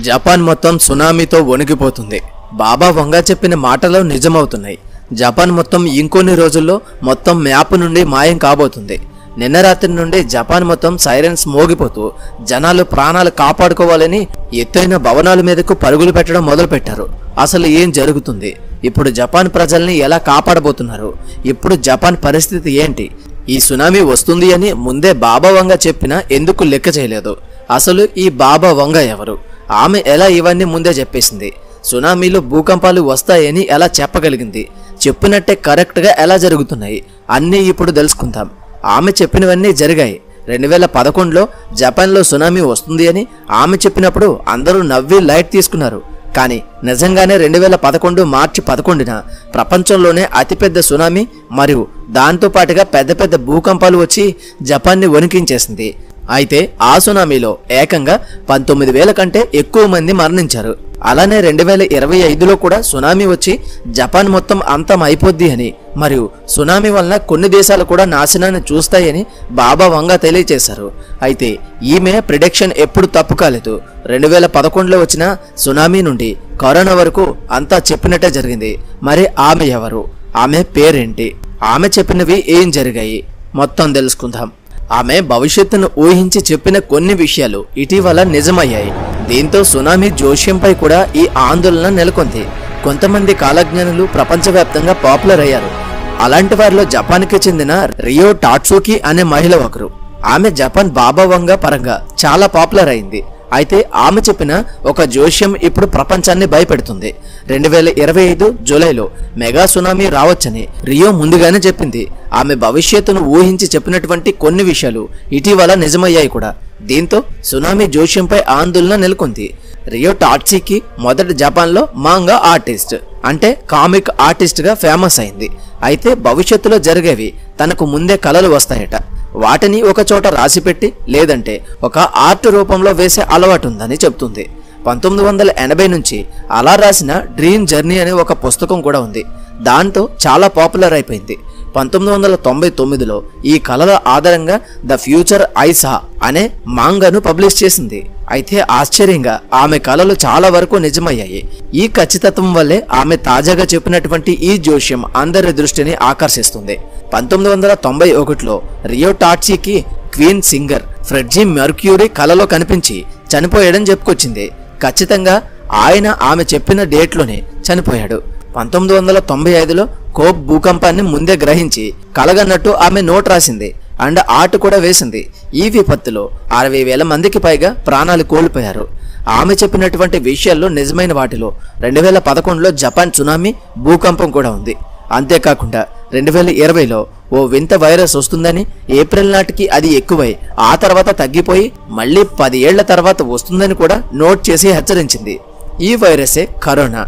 Japan మొత్తం సునామీతో వణికిపోతుంది. బాబా వంగా చెప్పిన మాటలు నిజమవుతున్నాయి. జపాన్ మొత్తం ఇంకొన్ని రోజుల్లో మొత్తం మ్యాప్ నుండి మాయం కాబోతుంది. నిన్న రాత్రి నుండి జపాన్ మొత్తం సైరన్స్ మోగిపోతూ జనాలు ప్రాణాలు కాపాడుకోవాలని ఎత్తైన భవనాల మీదకు పరుగులు పెట్టడం మొదలుపెట్టారు. అసలు ఏం జరుగుతుంది? ఇప్పుడు జపాన్ ప్రజల్ని ఎలా కాపాడబోతున్నారు? ఇప్పుడు జపాన్ పరిస్థితి ఏంటి? ఈ సునామీ వస్తుంది అని ముందే బాబా వంగా చెప్పినా ఎందుకు లెక్క చేయలేదు? అసలు ఈ బాబా వంగా ఎవరు? ఆమె ఎలా ఇవన్నీ ముందే చెప్పేసింది? సునామీలో భూకంపాలు వస్తాయని ఎలా చెప్పగలిగింది? చెప్పినట్టే కరెక్ట్గా ఎలా జరుగుతున్నాయి అన్నీ ఇప్పుడు తెలుసుకుందాం. ఆమె చెప్పినవన్నీ జరిగాయి. 2011లో జపాన్లో సునామీ వస్తుంది అని ఆమె చెప్పినప్పుడు అందరూ నవ్వి లైట్ తీసుకున్నారు. కానీ నిజంగానే 2011 మార్చి 11న ప్రపంచంలోనే అతిపెద్ద సునామీ మరియు దాంతోపాటుగా పెద్ద పెద్ద భూకంపాలు వచ్చి జపాన్ని వణికించేసింది. అయితే ఆ సునామీలో ఏకంగా 19,000 కంటే ఎక్కువ మంది మరణించారు. అలానే 2025లో కూడా సునామీ వచ్చి జపాన్ మొత్తం అంతం అయిపోద్ది అని మరియు సునామీ వలన కొన్ని దేశాలు కూడా నాశనాన్ని చూస్తాయని బాబా వంగా తెలియజేశారు. అయితే ఈమె ప్రిడిక్షన్ ఎప్పుడు తప్పు కాలేదు. 2011లో వచ్చిన సునామీ నుండి కరోనా వరకు అంతా చెప్పినట్టే జరిగింది. మరి ఆమె ఎవరు? ఆమె పేరేంటి? ఆమె చెప్పినవి ఏం జరిగాయి? మొత్తం తెలుసుకుందాం. ఆమె భవిష్యత్తును ఊహించి చెప్పిన కొన్ని విషయాలు ఇటీవల నిజమయ్యాయి. దీంతో సునామీ జోష్యంపై కూడా ఈ ఆందోళన నెలకొంది. కొంతమంది కాలజ్ఞానులు ప్రపంచవ్యాప్తంగా పాపులర్ అయ్యారు. అలాంటి వారిలో జపాన్కి చెందిన రియో టాట్సుకి అనే మహిళ ఒకరు. ఆమె జపాన్ బాబా వంగా పరంగా చాలా పాపులర్ అయింది. అయితే ఆమె చెప్పిన ఒక జోష్యం ఇప్పుడు ప్రపంచాన్ని భయపెడుతుంది. 2025 జూలైలో మెగా సునామీ రావచ్చని రియో ముందుగానే చెప్పింది. ఆమె భవిష్యత్తును ఊహించి చెప్పినటువంటి కొన్ని విషయాలు ఇటీవల నిజమయ్యాయి కూడా. దీంతో సునామీ జోష్యంపై ఆందోళన నెలకొంది. రియో టాట్సుకి మొదట జపాన్లో మాంగా ఆర్టిస్ట్ అంటే కామిక్ ఆర్టిస్ట్గా ఫేమస్ అయింది. అయితే భవిష్యత్తులో జరిగేవి తనకు ముందే కలలు వస్తాయట. వాటిని ఒక చోట రాసిపెట్టి లేదంటే ఒక ఆర్ట్ రూపంలో వేసే అలవాటు ఉందని చెప్తుంది. 1980 నుంచి అలా రాసిన డ్రీమ్ జర్నీ అనే ఒక పుస్తకం కూడా ఉంది. దాంతో చాలా పాపులర్ అయిపోయింది. 1999లో ఈ కళల ఆధారంగా ద ఫ్యూచర్ ఐ సా అనే మాంగాను పబ్లిష్ చేసింది. అయితే ఆశ్చర్యంగా ఆమె కళలు చాలా వరకు నిజమయ్యాయి. ఈ ఖచ్చితత్వం వల్లే ఆమె తాజాగా చెప్పినటువంటి ఈ జోష్యం అందరి దృష్టిని ఆకర్షిస్తుంది. 1991లో Rio టాట్సుకి queen singer Freddie mercury కలలో కనిపించి చనిపోయాడని చెప్పుకొచ్చింది. ఖచ్చితంగా ఆయన ఆమె చెప్పిన డేట్లోనే చనిపోయాడు. 1995లో కోప్ భూకంపాన్ని ముందే గ్రహించి కలగన్నట్టు ఆమె నోట్ రాసింది అండ్ ఆర్ట్ కూడా వేసింది. ఈ విపత్తులో 60,000 మందికి పైగా ప్రాణాలు కోల్పోయారు. ఆమె చెప్పినటువంటి విషయాల్లో నిజమైన వాటిలో 2011లో జపాన్ సునామీ భూకంపం కూడా ఉంది. అంతేకాకుండా 2020లో ఓ వింత వైరస్ వస్తుందని, ఏప్రిల్ నాటికి అది ఎక్కువై ఆ తర్వాత తగ్గిపోయి మళ్ళీ 10 ఏళ్ల తర్వాత వస్తుందని కూడా నోట్ చేసి హెచ్చరించింది. ఈ వైరసే కరోనా.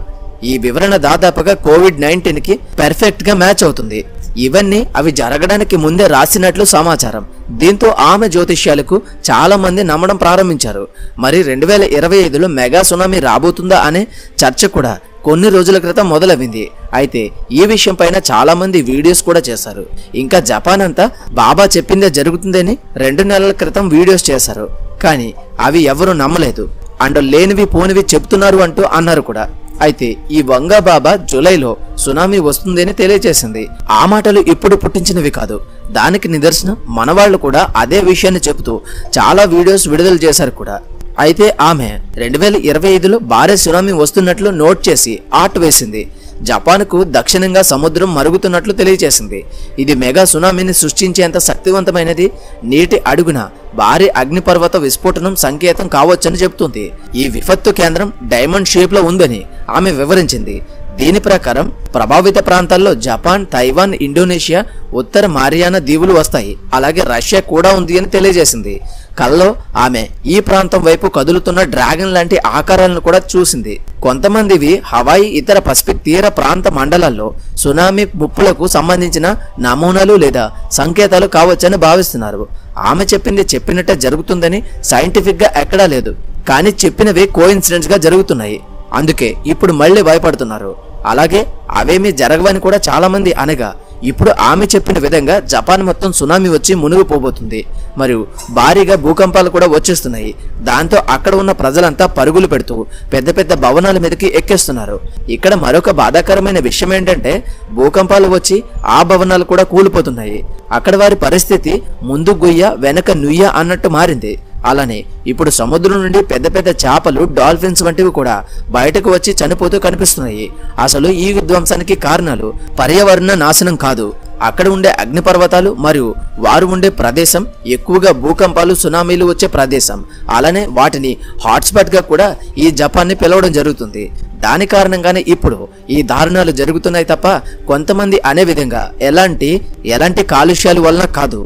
ఈ వివరణ దాదాపుగా కోవిడ్-19కి పర్ఫెక్ట్ గా మ్యాచ్ అవుతుంది. ఇవన్నీ అవి జరగడానికి ముందే రాసినట్లు సమాచారం. దీంతో ఆమె జ్యోతిష్యాలకు చాలా మంది నమ్మడం ప్రారంభించారు. మరి 2025లో మెగా సునామీ రాబోతుందా అనే చర్చ కూడా కొన్ని రోజుల క్రితం మొదలైంది. అయితే ఈ విషయం పైన చాలా మంది వీడియోస్ కూడా చేశారు. ఇంకా జపాన్ అంతా బాబా చెప్పిందే జరుగుతుందని 2 నెలల క్రితం వీడియోస్ చేశారు. కానీ అవి ఎవరు నమ్మలేదు అండ్ లేనివి పోనివి చెప్తున్నారు అంటూ అన్నారు కూడా. అయితే ఈ వంగా బాబా జూలైలో సునామీ వస్తుందని తెలియజేసింది. ఆ మాటలు ఇప్పుడు పుట్టించినవి కాదు. దానికి నిదర్శనం మనవాళ్లు కూడా అదే విషయాన్ని చెబుతూ చాలా వీడియోస్ విడుదల చేశారు కూడా. అయితే ఆమె 2025లో భారీ సునామీ వస్తున్నట్లు నోట్ చేసి ఆర్ట్ వేసింది. జపాన్కు దక్షిణంగా సముద్రం మరుగుతున్నట్లు తెలియజేసింది. ఇది మెగా సునామీని సృష్టించేంత శక్తివంతమైనది. నీటి అడుగున భారీ అగ్నిపర్వత విస్ఫోటనం సంకేతం కావచ్చని చెబుతుంది. ఈ విపత్తు కేంద్రం డైమండ్ షేప్ లో ఉందని ఆమె వివరించింది. దీని ప్రకారం ప్రభావిత ప్రాంతాల్లో జపాన్, తైవాన్, ఇండోనేషియా, ఉత్తర మారియానా దీవులు వస్తాయి. అలాగే రష్యా కూడా ఉంది అని తెలియజేసింది. కల్లో ఆమె ఈ ప్రాంతం వైపు కదులుతున్న డ్రాగన్ లాంటి ఆకారాలను కూడా చూసింది. కొంతమందివి హవాయి, ఇతర పసిఫిక్ తీర ప్రాంత మండలాల్లో సునామీ ముప్పులకు సంబంధించిన నమూనాలు లేదా సంకేతాలు కావచ్చని భావిస్తున్నారు. ఆమె చెప్పింది చెప్పినట్టే జరుగుతుందని సైంటిఫిక్ గా ఎక్కడా లేదు. కానీ చెప్పినవి కోఇన్సిడెంట్స్ గా జరుగుతున్నాయి. అందుకే ఇప్పుడు మళ్ళీ భయపడుతున్నారు. అలాగే అవేమీ జరగవని కూడా చాలా మంది అనగా ఇప్పుడు ఆమె చెప్పిన విధంగా జపాన్ మొత్తం సునామీ వచ్చి మునిగిపోబోతుంది మరియు భారీగా భూకంపాలు కూడా వచ్చేస్తున్నాయి. దాంతో అక్కడ ఉన్న ప్రజలంతా పరుగులు పెడుతూ పెద్ద పెద్ద భవనాల మీదకి ఎక్కేస్తున్నారు. ఇక్కడ మరొక బాధాకరమైన విషయం ఏంటంటే భూకంపాలు వచ్చి ఆ భవనాలు కూడా కూలిపోతున్నాయి. అక్కడ వారి పరిస్థితి ముందు గుయ్య వెనక నుయ్య అన్నట్టు మారింది. అలానే ఇప్పుడు సముద్రం నుండి పెద్ద పెద్ద చేపలు, డాల్ఫిన్స్ వంటివి కూడా బయటకు వచ్చి చనిపోతూ కనిపిస్తున్నాయి. అసలు ఈ విధ్వంసానికి కారణాలు పర్యావరణ నాశనం కాదు, అక్కడ ఉండే అగ్నిపర్వతాలు మరియు వారు ఉండే ప్రదేశం ఎక్కువగా భూకంపాలు, సునామీలు వచ్చే ప్రదేశం. అలానే వాటిని హాట్స్పాట్ గా కూడా ఈ జపాన్ని పిలవడం జరుగుతుంది. దాని కారణంగానే ఇప్పుడు ఈ దారుణాలు జరుగుతున్నాయి తప్ప కొంతమంది అనే విధంగా ఎలాంటి కాలుష్యాల వలన కాదు.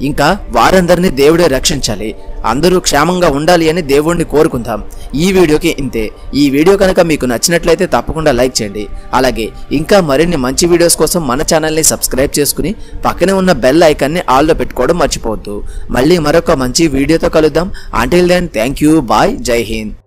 ఇంకా వారందరినీ దేవుడే రక్షించాలి, అందరూ క్షేమంగా ఉండాలి అని దేవుణ్ణి కోరుకుందాం. ఈ వీడియోకి ఇంతే. ఈ వీడియో కనుక మీకు నచ్చినట్లయితే తప్పకుండా లైక్ చేయండి. అలాగే ఇంకా మరిన్ని మంచి వీడియోస్ కోసం మన ఛానల్ని సబ్స్క్రైబ్ చేసుకుని పక్కనే ఉన్న బెల్ ఐకాన్ని ఆల్లో పెట్టుకోవడం మర్చిపోవద్దు. మళ్ళీ మరొక మంచి వీడియోతో కలుద్దాం. Until then thank you, bye, Jai Hind.